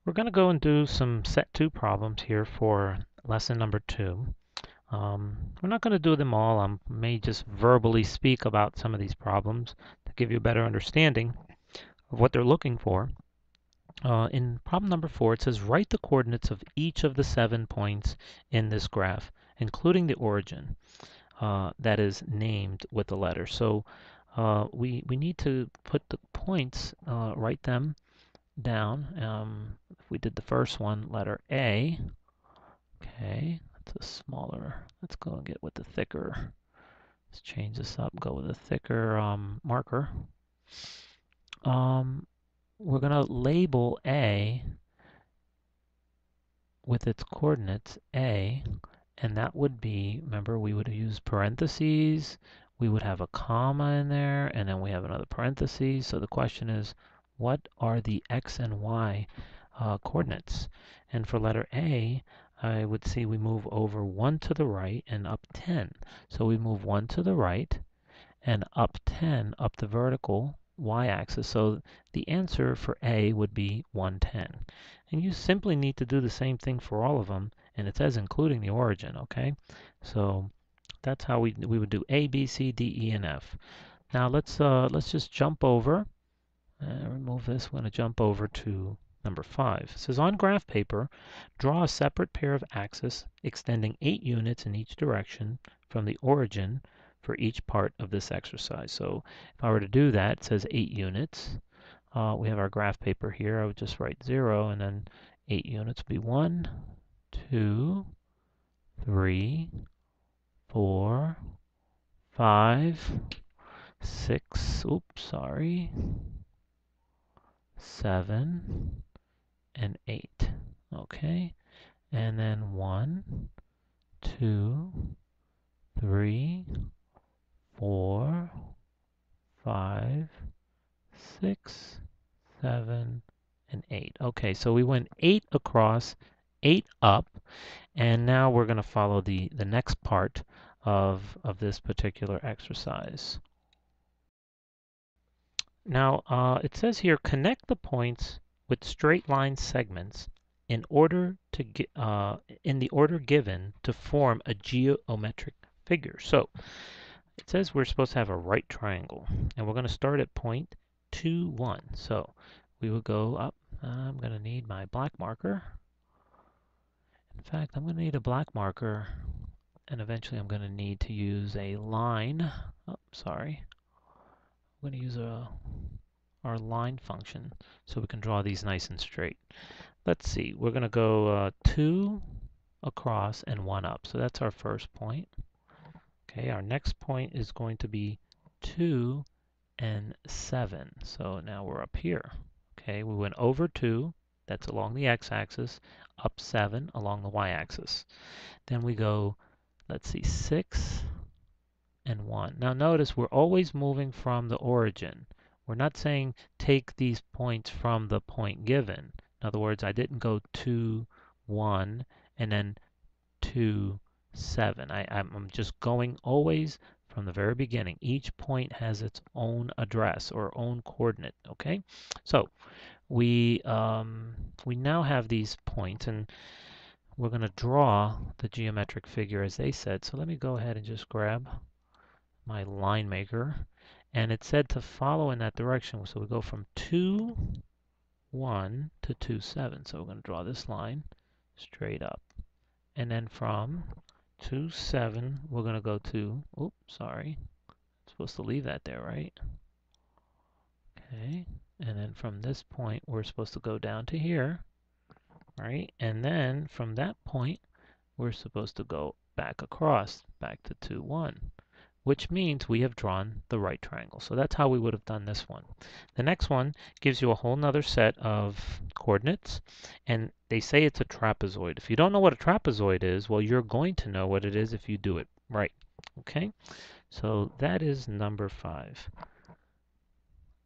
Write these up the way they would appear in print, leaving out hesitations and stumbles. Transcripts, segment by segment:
We're going to go and do some set 2 problems here for lesson number 2. We're not going to do them all. I may just verbally speak about some of these problems to give you a better understanding of what they're looking for. In problem number 4, it says write the coordinates of each of the 7 points in this graph, including the origin that is named with the letter. So we need to put the points, write them down. If we did the first one, letter A, okay, that's a smaller, let's go and get with the thicker, let's change this up, go with a thicker marker. We're going to label A with its coordinates A, and that would be, remember, we would use parentheses, we would have a comma in there, and then we have another parentheses. So the question is, what are the x and y coordinates? And for letter A, I would see we move over 1 to the right and up 10. So we move 1 to the right and up 10 up the vertical y-axis. So the answer for A would be 110. And you simply need to do the same thing for all of them, and it says including the origin, okay? So that's how we would do A, B, C, D, E, and F. Now let's just jump over and remove this. We're going to jump over to number 5. It says on graph paper, draw a separate pair of axes extending 8 units in each direction from the origin for each part of this exercise. So if I were to do that, it says 8 units. We have our graph paper here. I would just write 0, and then 8 units would be 1, 2, 3, 4, 5, 6, oops, sorry, 7, and 8. Okay, and then 1, 2, 3, 4, 5, 6, 7, and 8. Okay, so we went 8 across, 8 up, and now we're going to follow the next part of this particular exercise. Now, it says here, connect the points with straight line segments in order to in the order given to form a geometric figure. So it says we're supposed to have a right triangle, and we're going to start at point 2, 1. So we will go up. I'm going to need my black marker. In fact, I'm going to need a black marker, and eventually I'm going to need to use a line. Oh, sorry. I'm going to use our line function so we can draw these nice and straight. Let's see. We're going to go 2 across and 1 up. So that's our first point. Okay, our next point is going to be 2 and 7. So now we're up here. Okay, we went over 2, that's along the x-axis, up 7 along the y-axis. Then we go, let's see, 6 and 1. Now notice we're always moving from the origin. We're not saying take these points from the point given. In other words, I didn't go 2, 1, and then 2, 7. I'm just going always from the very beginning. Each point has its own address or own coordinate. Okay, so we now have these points, and we're going to draw the geometric figure as they said. So let me go ahead and just grab my line maker, and it said to follow in that direction. So we go from 2, 1 to 2, 7. So we're going to draw this line straight up, and then from 2, 7, we're going to go to, oops, sorry, I'm supposed to leave that there, right? Okay, and then from this point, we're supposed to go down to here, right? And then from that point, we're supposed to go back across, back to 2, 1, which means we have drawn the right triangle. So that's how we would have done this one. The next one gives you a whole nother set of coordinates, and they say it's a trapezoid. If you don't know what a trapezoid is, well, you're going to know what it is if you do it right. Okay, so that is number 5.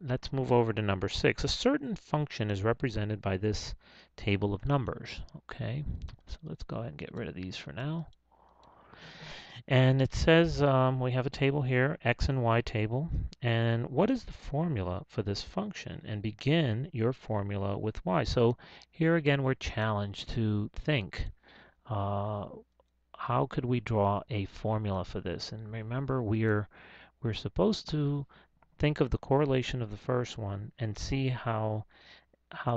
Let's move over to number 6. A certain function is represented by this table of numbers. Okay, so let's go ahead and get rid of these for now. And it says we have a table here, x and y table. And what is the formula for this function? And begin your formula with y. So here again, we're challenged to think, how could we draw a formula for this? And remember, we're supposed to think of the correlation of the first one and see how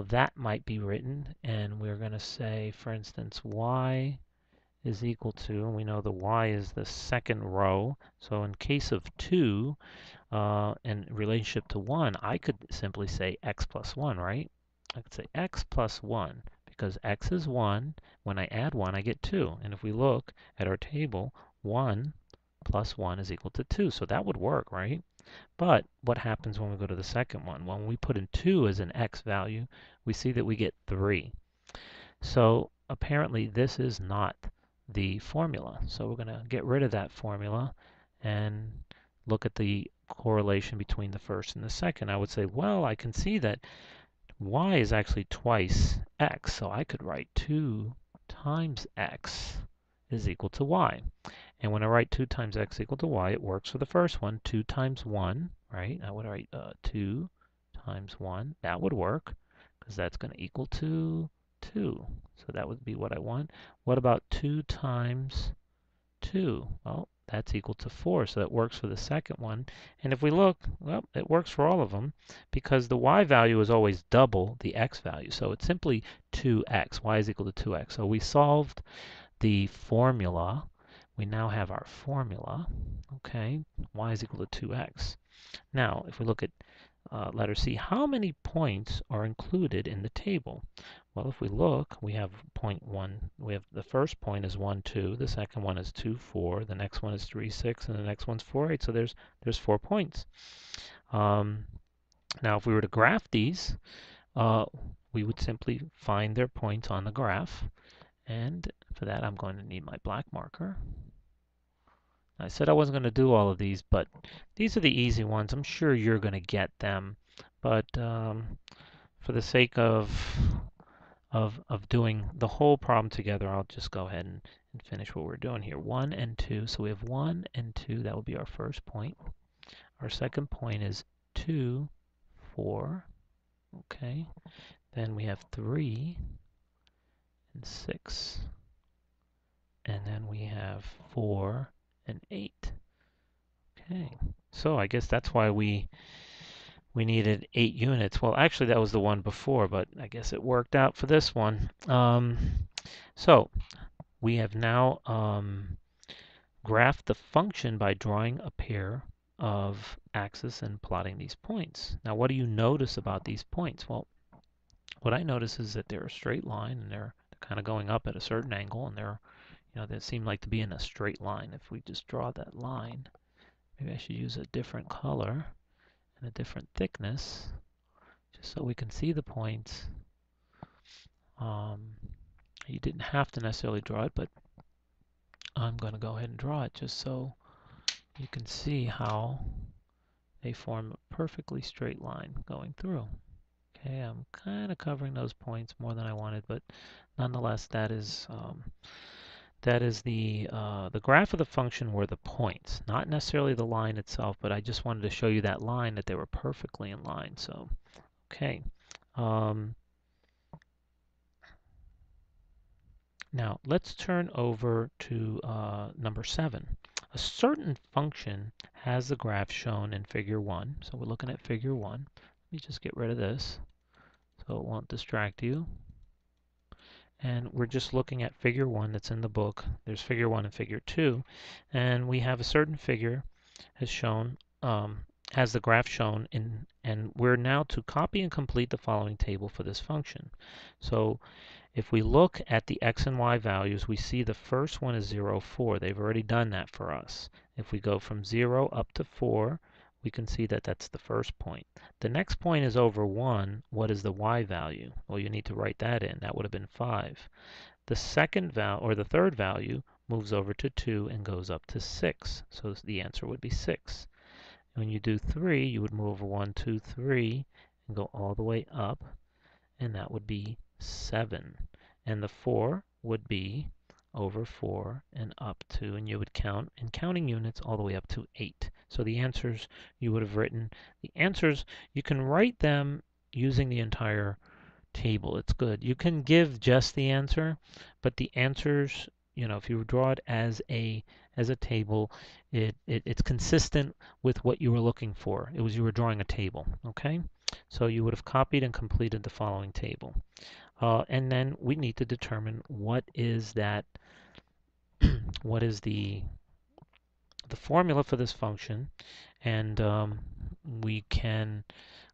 that might be written. And we're going to say, for instance, y is equal to, and we know the y is the second row. So in case of 2, in relationship to 1, I could simply say x plus 1, right? I could say x plus 1 because x is 1. When I add 1, I get 2. And if we look at our table, 1 plus 1 is equal to 2. So that would work, right? But what happens when we go to the second one? When we put in 2 as an x value, we see that we get 3. So apparently this is not the formula. So we're going to get rid of that formula and look at the correlation between the first and the second. I would say, well, I can see that y is actually twice x. So I could write 2 times x is equal to y. And when I write 2 times x equal to y, it works for the first one. 2 times 1, right? I would write 2 times 1. That would work because that's going to equal to 2. So that would be what I want. What about 2 times 2? Well, that's equal to 4, so that works for the second one. And if we look, well, it works for all of them because the y value is always double the x value. So it's simply 2x. Y is equal to 2x. So we solved the formula. We now have our formula. Okay, y is equal to 2x. Now, if we look at letter C, how many points are included in the table? Well, if we look, we have point 1. We have the first point is 1, 2. The second one is 2, 4. The next one is 3, 6. And the next one's 4, 8. So there's 4 points. Now, if we were to graph these, we would simply find their points on the graph. And for that, I'm going to need my black marker. I said I wasn't going to do all of these, but these are the easy ones. I'm sure you're going to get them. But for the sake of doing the whole problem together, I'll just go ahead and finish what we're doing here. 1 and 2. So we have 1 and 2. That would be our first point. Our second point is 2, 4. Okay. Then we have 3 and 6. And then we have 4 and 8. Okay. So I guess that's why we needed 8 units. Well, actually, that was the one before, but I guess it worked out for this one. So we have now graphed the function by drawing a pair of axes and plotting these points. Now, what do you notice about these points? Well, what I notice is that they're a straight line, and they're kind of going up at a certain angle, and they seem like to be in a straight line. If we just draw that line, maybe I should use a different color and a different thickness, just so we can see the points. You didn't have to necessarily draw it, but I'm going to go ahead and draw it just so you can see how they form a perfectly straight line going through. Okay, I'm kind of covering those points more than I wanted, but nonetheless, that is the graph of the function were the points, not necessarily the line itself, but I just wanted to show you that line, that they were perfectly in line. So, okay. Now, let's turn over to number 7. A certain function has the graph shown in figure 1. So we're looking at figure 1. Let me just get rid of this so it won't distract you. And we're just looking at figure 1 that's in the book. There's figure 1 and figure 2. And we have a certain figure as shown, has the graph shown in, and we're now to copy and complete the following table for this function. So if we look at the x and y values, we see the first one is 0, 4. They've already done that for us. If we go from 0 up to 4, we can see that that's the first point. The next point is over 1. What is the y value? Well, you need to write that in. That would have been 5. The second value, or the third value, moves over to 2 and goes up to 6. So the answer would be 6. When you do 3, you would move over 1, 2, 3, and go all the way up, and that would be 7. And the 4 would be over 4 and up to, and you would count in counting units all the way up to 8. So the answers you would have written, the answers, you can write them using the entire table. It's good. You can give just the answer, but the answers, if you draw it as a table, it's consistent with what you were looking for. You were drawing a table, okay? So you would have copied and completed the following table. And then we need to determine what is that, what is the formula for this function. And we can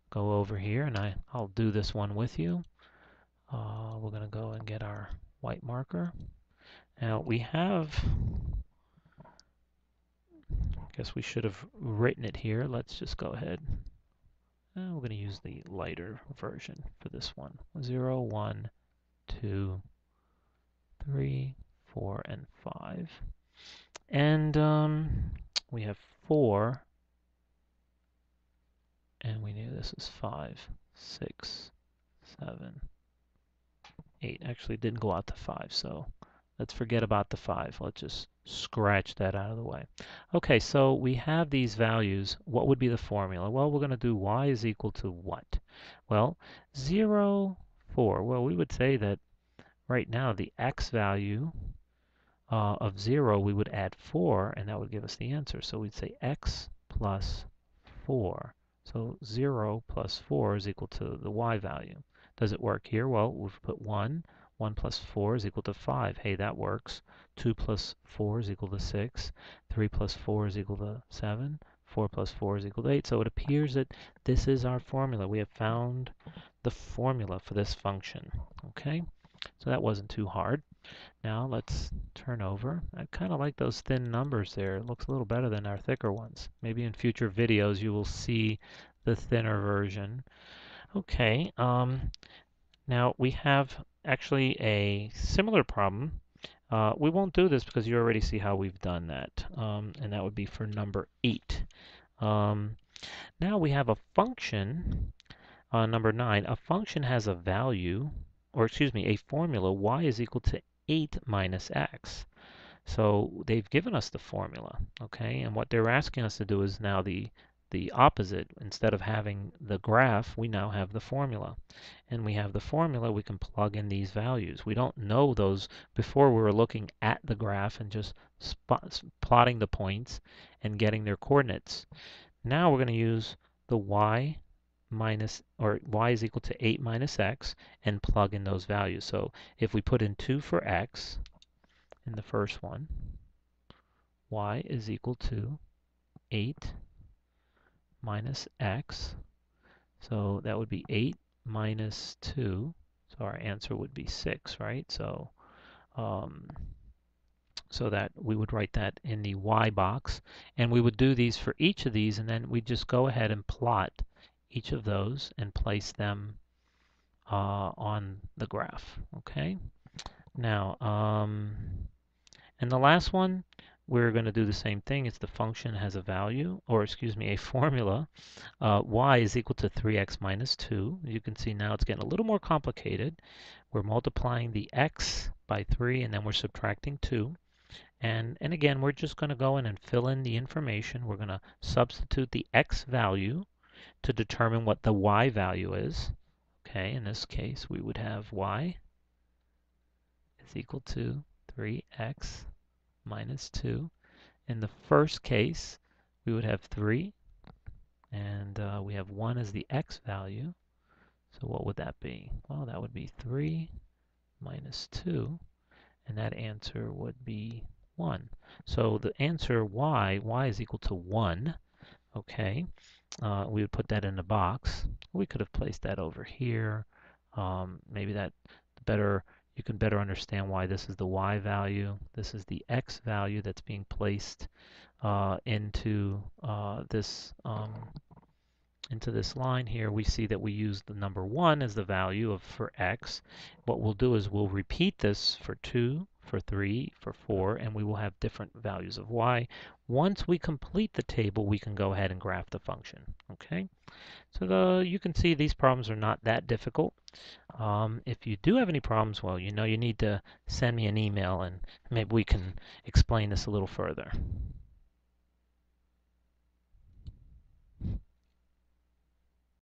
go over here, and I'll do this one with you. We're going to go and get our white marker. Now we have, I guess we should have written it here. Let's just go ahead. We're going to use the lighter version for this one. 0, 1, 2, 3, 4, and 5. And we have 4. And we knew this is 5, 6, 7, 8. Actually, it didn't go out to 5, so let's forget about the 5. Let's just scratch that out of the way. Okay, so we have these values. What would be the formula? Well, we're going to do y is equal to what? Well, 0, 4. Well, we would say that right now the x value of 0, we would add 4, and that would give us the answer. So we'd say x plus 4. So 0 plus 4 is equal to the y value. Does it work here? Well, we've put 1. 1 plus 4 is equal to 5. Hey, that works. 2 plus 4 is equal to 6. 3 plus 4 is equal to 7. 4 plus 4 is equal to 8. So it appears that this is our formula. We have found the formula for this function. Okay? So that wasn't too hard. Now let's turn over. I kind of like those thin numbers there. It looks a little better than our thicker ones. Maybe in future videos you will see the thinner version. Okay, now we have actually a similar problem. We won't do this because you already see how we've done that. And that would be for number 8. Now we have a function, number 9. A function has a value, or excuse me, a formula, y is equal to 8 minus x. So they've given us the formula, okay? And what they're asking us to do is now the opposite. Instead of having the graph, we now have the formula. And we have the formula, we can plug in these values. We don't know those. Before we were looking at the graph and just plotting the points and getting their coordinates. Now we're going to use the y is equal to 8 minus x and plug in those values. So if we put in 2 for x in the first one, y is equal to 8 minus x. So that would be 8 minus 2. So our answer would be 6, right? So so that we would write that in the y box. And we would do these for each of these, and then we'd just go ahead and plot each of those and place them on the graph. Okay. Now, and the last one, we're going to do the same thing. It's the function has a value, or excuse me, a formula. Y is equal to 3x minus 2. You can see now it's getting a little more complicated. We're multiplying the x by 3, and then we're subtracting 2. And again, we're just going to go in and fill in the information. We're going to substitute the x value to determine what the y value is. Okay, in this case, we would have y is equal to 3x minus 2. In the first case, we would have 3, and we have 1 as the x value. So what would that be? Well, that would be 3 minus 2, and that answer would be 1. So the answer y is equal to 1. Okay, we would put that in the box. We could have placed that over here. Maybe that you can better understand why this is the y value. This is the x value that's being placed into this line here. We see that we use the number 1 as the value for x. What we'll do is we'll repeat this for 2, for 3, for 4, and we will have different values of y. Once we complete the table, we can go ahead and graph the function. Okay, so you can see these problems are not that difficult. If you do have any problems, well, you know you need to send me an email and maybe we can explain this a little further.